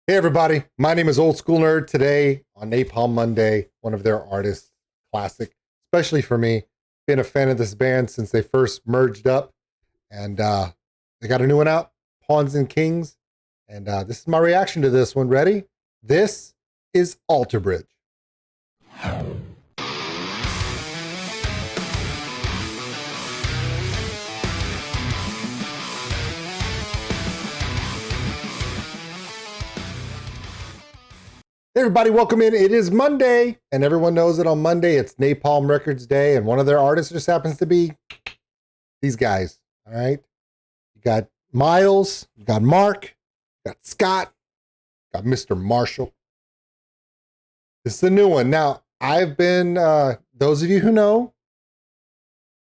Hey everybody, my name is Old School Nerd. Today on Napalm Monday, one of their artists, classic, especially for me. Been a fan of this band since they first merged up, and they got a new one out, Pawns and Kings. And this is my reaction to this one. Ready? This is Alter Bridge. Hey everybody, welcome in. It is Monday, and everyone knows that on Monday it's Napalm Records Day, and one of their artists just happens to be these guys. All right, you got Miles, you got Mark, you got Scott, you got Mr. Marshall. This is the new one. Now, I've been those of you who know,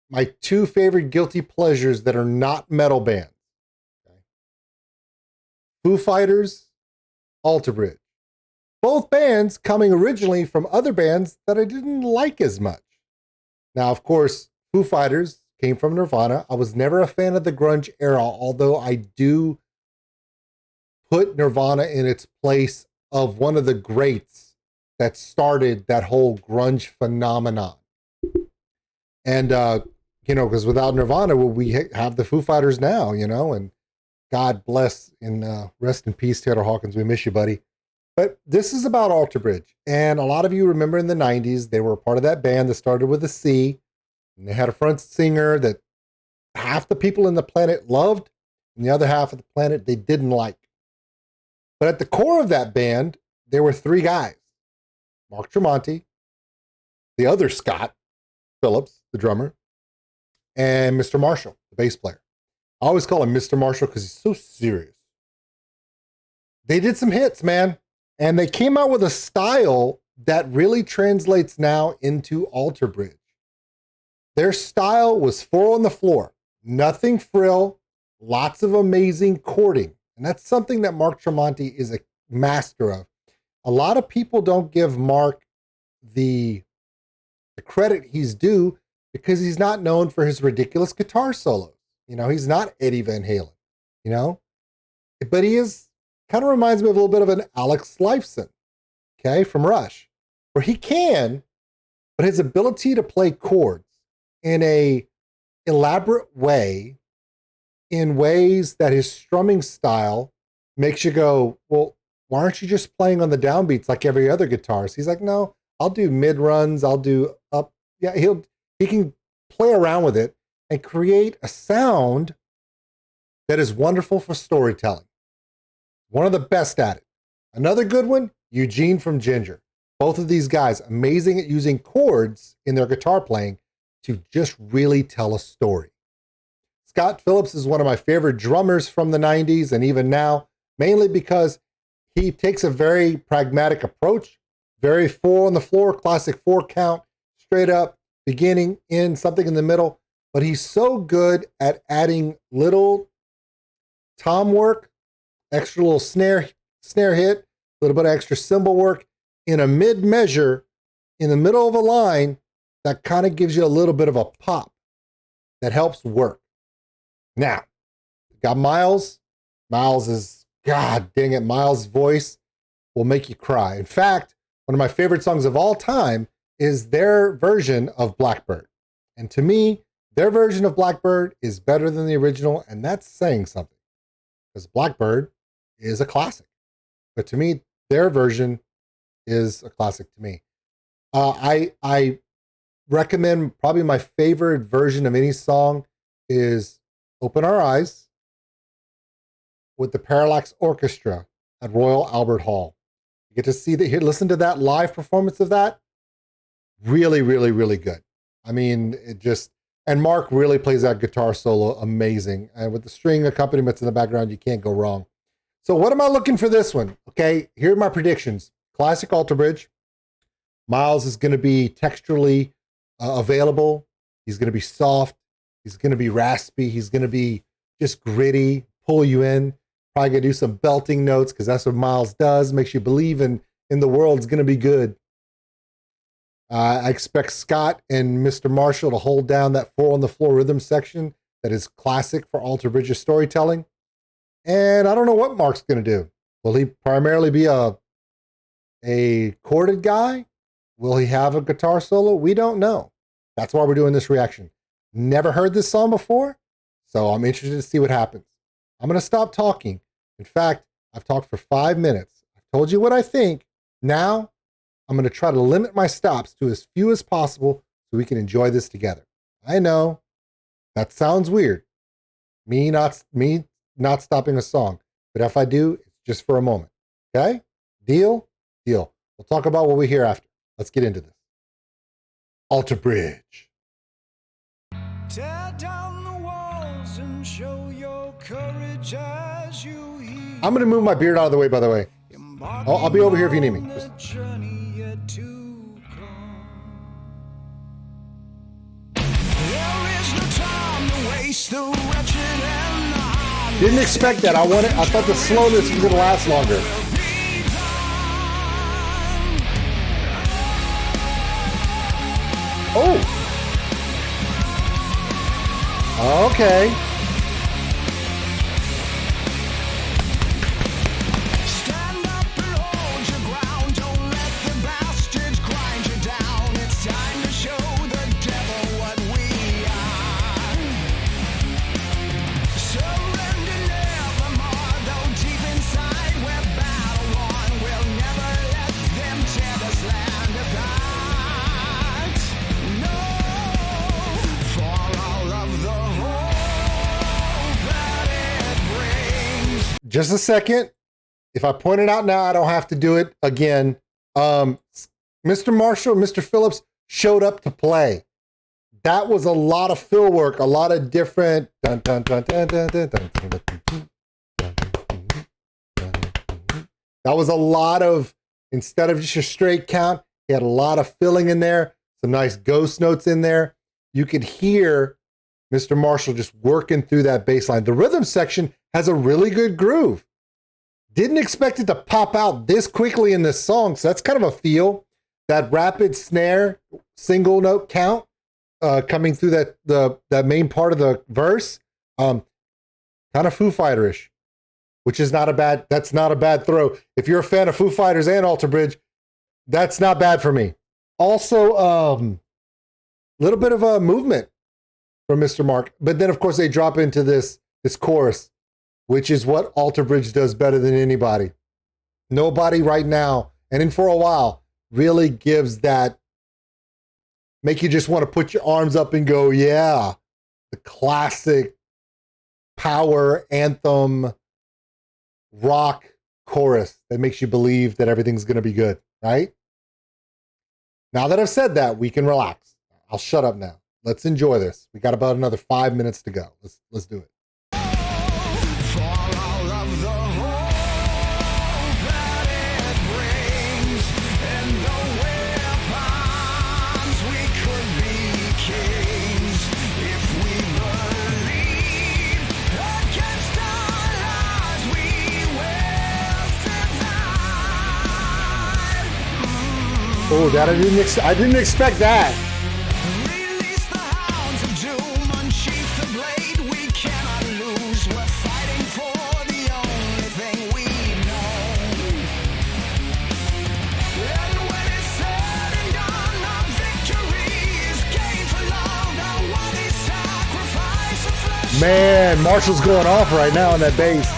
my two favorite guilty pleasures that are not metal bands: okay? Foo Fighters, Alter Bridge. Both bands coming originally from other bands that I didn't like as much. Now, of course, Foo Fighters came from Nirvana. I was never a fan of the grunge era, although I do put Nirvana in its place of one of the greats that started that whole grunge phenomenon. And, because without Nirvana, well, we have the Foo Fighters now, and God bless and rest in peace, Taylor Hawkins. We miss you, buddy. But this is about Alter Bridge. And a lot of you remember in the 90s, they were part of that band that started with a C. And they had a front singer that half the people in the planet loved, and the other half of the planet they didn't like. But at the core of that band, there were three guys: Mark Tremonti, the other Scott Phillips, the drummer, and Mr. Marshall, the bass player. I always call him Mr. Marshall because he's so serious. They did some hits, man. And they came out with a style that really translates now into Alter Bridge. Their style was four on the floor, nothing frill, lots of amazing chording. And that's something that Mark Tremonti is a master of. A lot of people don't give Mark the credit he's due because he's not known for his ridiculous guitar solos. He's not Eddie Van Halen, but he is. Kind of reminds me of a little bit of an Alex Lifeson, okay, from Rush, where he can, but his ability to play chords in a elaborate way, in ways that his strumming style makes you go, well, why aren't you just playing on the downbeats like every other guitarist? He's like, no, I'll do mid runs, I'll do up. Yeah, he can play around with it and create a sound that is wonderful for storytelling. One of the best at it. Another good one, Eugene from Ginger. Both of these guys, amazing at using chords in their guitar playing to just really tell a story. Scott Phillips is one of my favorite drummers from the 90s and even now, mainly because he takes a very pragmatic approach, very four on the floor, classic four count, straight up, beginning, in, something in the middle. But he's so good at adding little tom work, extra little snare hit, a little bit of extra cymbal work in a mid measure in the middle of a line that kind of gives you a little bit of a pop that helps work. Now, got Miles. Miles is, God dang it, Miles' voice will make you cry. In fact, one of my favorite songs of all time is their version of Blackbird. And to me, their version of Blackbird is better than the original, and that's saying something. Because Blackbird is a classic. But to me, their version is a classic to me. I recommend probably my favorite version of any song is Open Our Eyes with the Parallax Orchestra at Royal Albert Hall. You get to see that, listen to that live performance of that. Really, really, really good. I mean, and Mark really plays that guitar solo amazing. And with the string accompaniments in the background, you can't go wrong. So what am I looking for this one? Okay, here are my predictions. Classic Alter Bridge. Miles is going to be texturally available. He's going to be soft. He's going to be raspy. He's going to be just gritty, pull you in. Probably going to do some belting notes because that's what Miles does. Makes you believe in the world's going to be good. I expect Scott and Mr. Marshall to hold down that four on the floor rhythm section that is classic for Alter Bridge's storytelling. And I don't know what Mark's going to do. Will he primarily be a chorded guy? Will he have a guitar solo? We don't know. That's why we're doing this reaction. Never heard this song before, so I'm interested to see what happens. I'm going to stop talking. In fact, I've talked for 5 minutes. I've told you what I think. Now, I'm going to try to limit my stops to as few as possible so we can enjoy this together. I know that sounds weird. Me not stopping a song, but if I do, it's just for a moment. Okay? Deal? Deal. We'll talk about what we hear after. Let's get into this. Alter Bridge. Tear down the walls and show your courage as you heal. I'm going to move my beard out of the way, by the way. I'll be over here if you need me. Didn't expect that. I thought the slowness was going to last longer. Oh. Okay. Stand up and hold your ground. Don't let the bastards grind you down. It's time to show the devil what we are. Surrender nevermore, though deep inside we're battle worn. We'll never let them tear this land apart. No, for all of the hope that it brings. Just a second. If I point it out now, I don't have to do it again. Mr. Marshall, Mr. Phillips showed up to play. That was a lot of fill work, a lot of different. That was a lot of, instead of just a straight count, he had a lot of filling in there, some nice ghost notes in there. You could hear Mr. Marshall just working through that bass line. The rhythm section has a really good groove. Didn't expect it to pop out this quickly in this song, so that's kind of a feel. That rapid snare, single note count coming through that main part of the verse, kind of Foo Fighter-ish, which is that's not a bad throw. If you're a fan of Foo Fighters and Alter Bridge, that's not bad for me. Also, a little bit of a movement from Mr. Mark, but then of course they drop into this chorus, which is what Alter Bridge does better than anybody. Nobody right now, and in for a while, really gives that, make you just want to put your arms up and go, yeah, the classic power anthem rock chorus that makes you believe that everything's going to be good, right? Now that I've said that, we can relax. I'll shut up now. Let's enjoy this. We got about another 5 minutes to go. Let's do it. Oh, that I didn't expect that. Release the hounds of doom, unsheath the blade. We cannot lose. We're fighting for the only thing we know. And when it's said and done, our victory is gained for love. Now what is sacrifice of flesh? Man, Marshall's going off right now on that bass.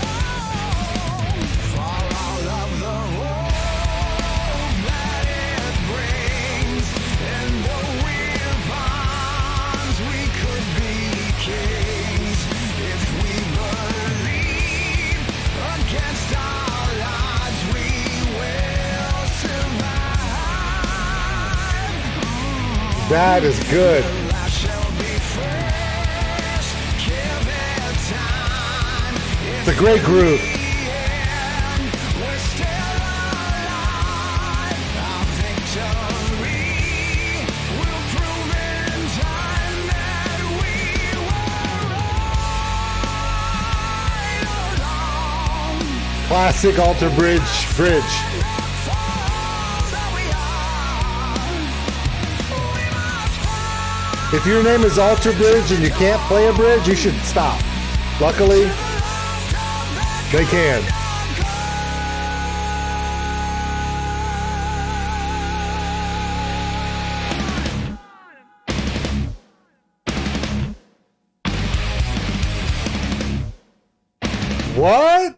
That is good. It's a great groove. Classic Alter Bridge. If your name is Alter Bridge and you can't play a bridge, you should stop. Luckily, they can. What?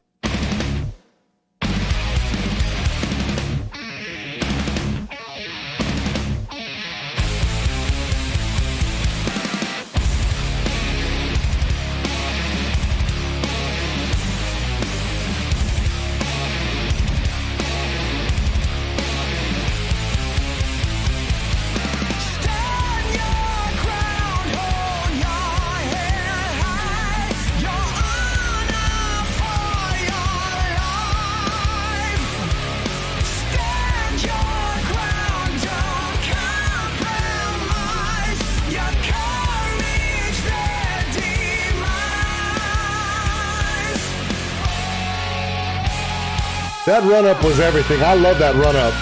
Stand your ground, hold your head high. Your honor for your life. Stand your ground, don't compromise. Your courage, their demise. That run up was everything. I love that run up.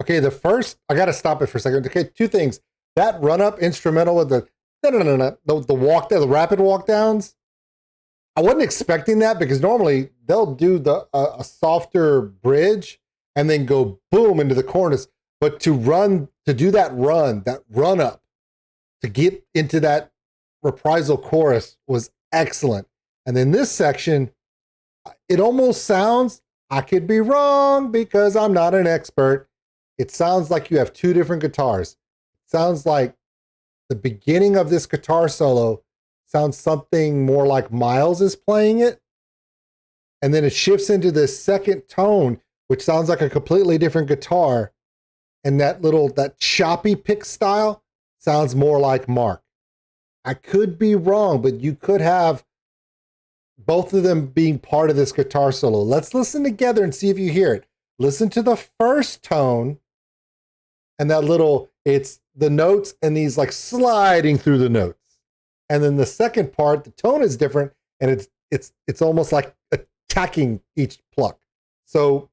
Okay, I gotta stop it for a second. Okay, two things. That run up instrumental with the walk there, the rapid walk downs. I wasn't expecting that because normally they'll do a softer bridge and then go boom into the chorus. But to do that run up to get into that reprisal chorus was excellent. And then this section, it almost sounds, I could be wrong because I'm not an expert. It sounds like you have two different guitars. It sounds like the beginning of this guitar solo sounds something more like Miles is playing it. And then it shifts into this second tone, which sounds like a completely different guitar. And that choppy pick style sounds more like Mark. I could be wrong, but you could have both of them being part of this guitar solo. Let's listen together and see if you hear it. Listen to the first tone and it's the notes and these like sliding through the notes. And then the second part, the tone is different and it's almost like attacking each pluck. So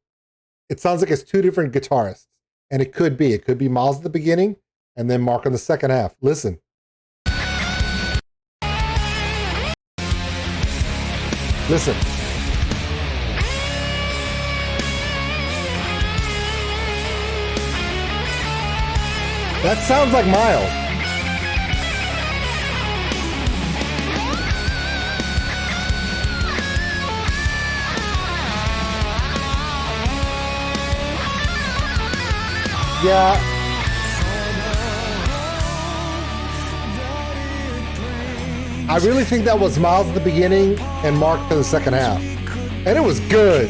it sounds like it's two different guitarists. And it could be Miles at the beginning and then Mark on the second half. Listen. Listen. That sounds like Miles. Yeah. I really think that was Miles at the beginning and Mark for the second half. And it was good.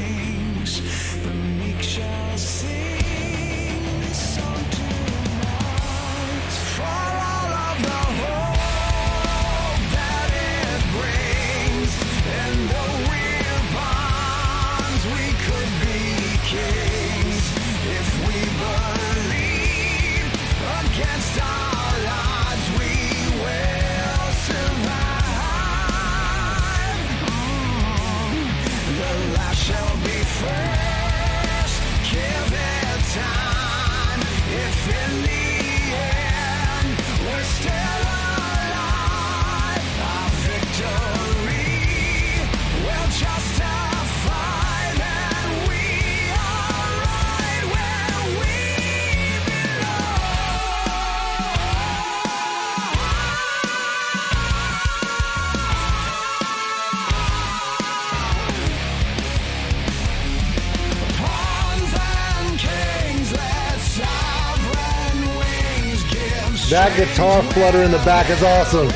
That guitar flutter in the back is awesome.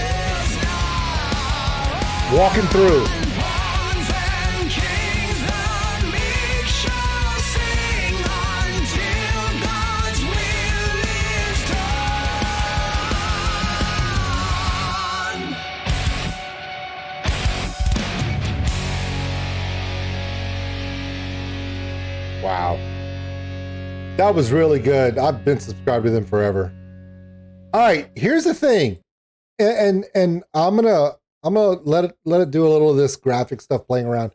Walking through. Wow. That was really good. I've been subscribed to them forever. All right, here's the thing, and I'm gonna let it do a little of this graphic stuff playing around.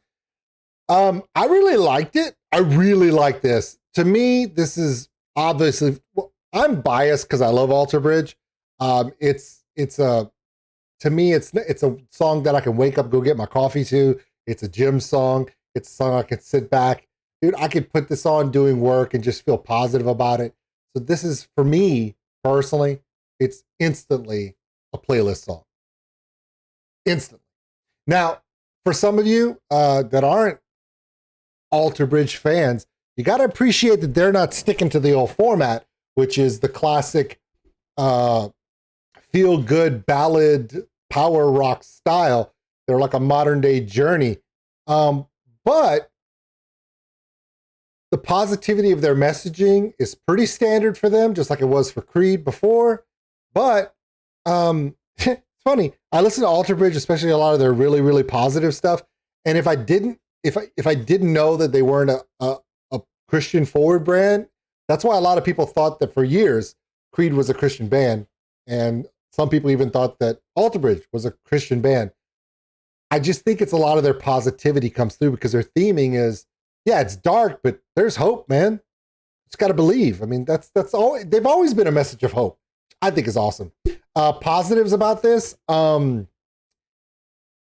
I really liked it. I really like this. To me, this is obviously, well, I'm biased because I love Alter Bridge. It's a, to me, it's a song that I can wake up, go get my coffee to. It's a gym song. It's a song I can sit back. Dude, I could put this on doing work and just feel positive about it. So this is, for me personally, it's instantly a playlist song. Instantly. Now, for some of you that aren't Alter Bridge fans, you got to appreciate that they're not sticking to the old format, which is the classic feel-good ballad power rock style. They're like a modern day Journey. But the positivity of their messaging is pretty standard for them, just like it was for Creed before. But it's funny. I listen to Alter Bridge, especially a lot of their really, really positive stuff. And if I didn't know that they weren't a Christian forward brand, that's why a lot of people thought that for years Creed was a Christian band, and some people even thought that Alter Bridge was a Christian band. I just think it's a lot of their positivity comes through because their theming is, yeah, it's dark, but there's hope, man. Just got to believe. I mean, that's all. They've always been a message of hope. I think is awesome. Positives about this, the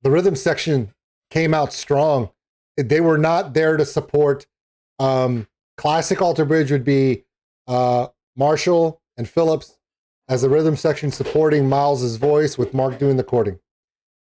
rhythm section came out strong. They were not there to support. Classic Alter Bridge would be Marshall and Phillips as the rhythm section supporting Miles's voice with Mark doing the chording.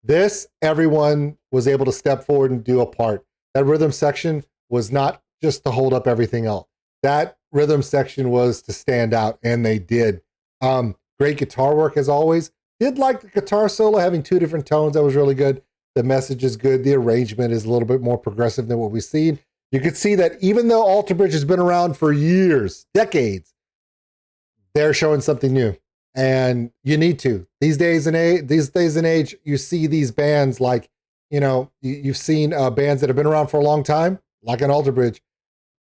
This, everyone was able to step forward and do a part. That rhythm section was not just to hold up everything else. That rhythm section was to stand out, and they did. Great guitar work as always. Did like the guitar solo having two different tones. That was really good. The message is good. The arrangement is a little bit more progressive than what we've seen. You could see that even though Alter Bridge has been around for years, decades, they're showing something new. And you need to. These days and age, you see these bands like, you know, you've seen bands that have been around for a long time, like an Alter Bridge,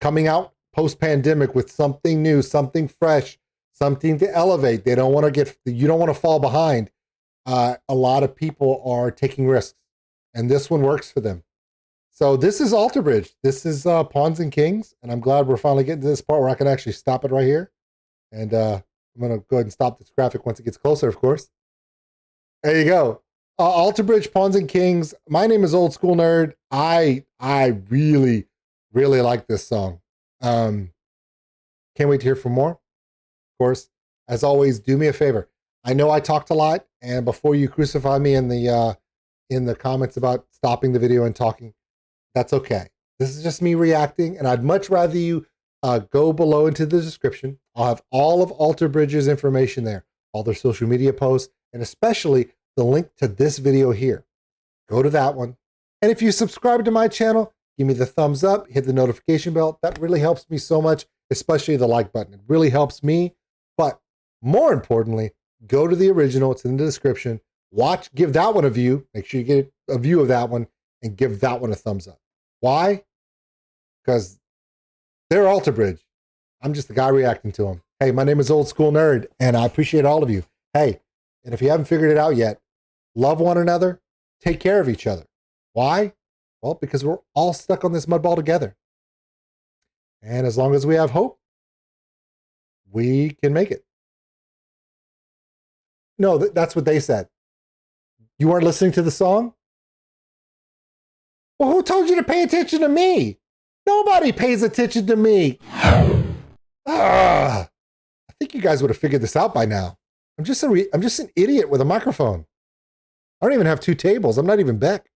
coming out post-pandemic with something new, something fresh, something to elevate. You don't want to fall behind. A lot of people are taking risks, and this one works for them. So this is Alter Bridge. This is Pawns and Kings, and I'm glad we're finally getting to this part where I can actually stop it right here. And I'm going to go ahead and stop this graphic once it gets closer, of course. There you go. Alter Bridge, Pawns and Kings. My name is OldSkuleNerd. I really, really like this song. Can't wait to hear from more. Of course, as always, do me a favor. I know I talked a lot, and before you crucify me in the comments about stopping the video and talking, that's okay. This is just me reacting, and I'd much rather you go below into the description. I'll have all of Alter Bridge's information there, all their social media posts, and especially the link to this video here. Go to that one. And if you subscribe to my channel, give me the thumbs up, hit the notification bell. That really helps me so much, especially the like button. It really helps me. But more importantly, go to the original. It's in the description. Watch, give that one a view. Make sure you get a view of that one and give that one a thumbs up. Why? Because they're Alter Bridge. I'm just the guy reacting to them. Hey, my name is OldSkuleNerd, and I appreciate all of you. Hey, and if you haven't figured it out yet, love one another, take care of each other. Why? Well, because we're all stuck on this mud ball together. And as long as we have hope, we can make it. No, that's what they said. You weren't listening to the song? Well, who told you to pay attention to me? Nobody pays attention to me. I think you guys would have figured this out by now. I'm just an idiot with a microphone. I don't even have two tables. I'm not even Beck.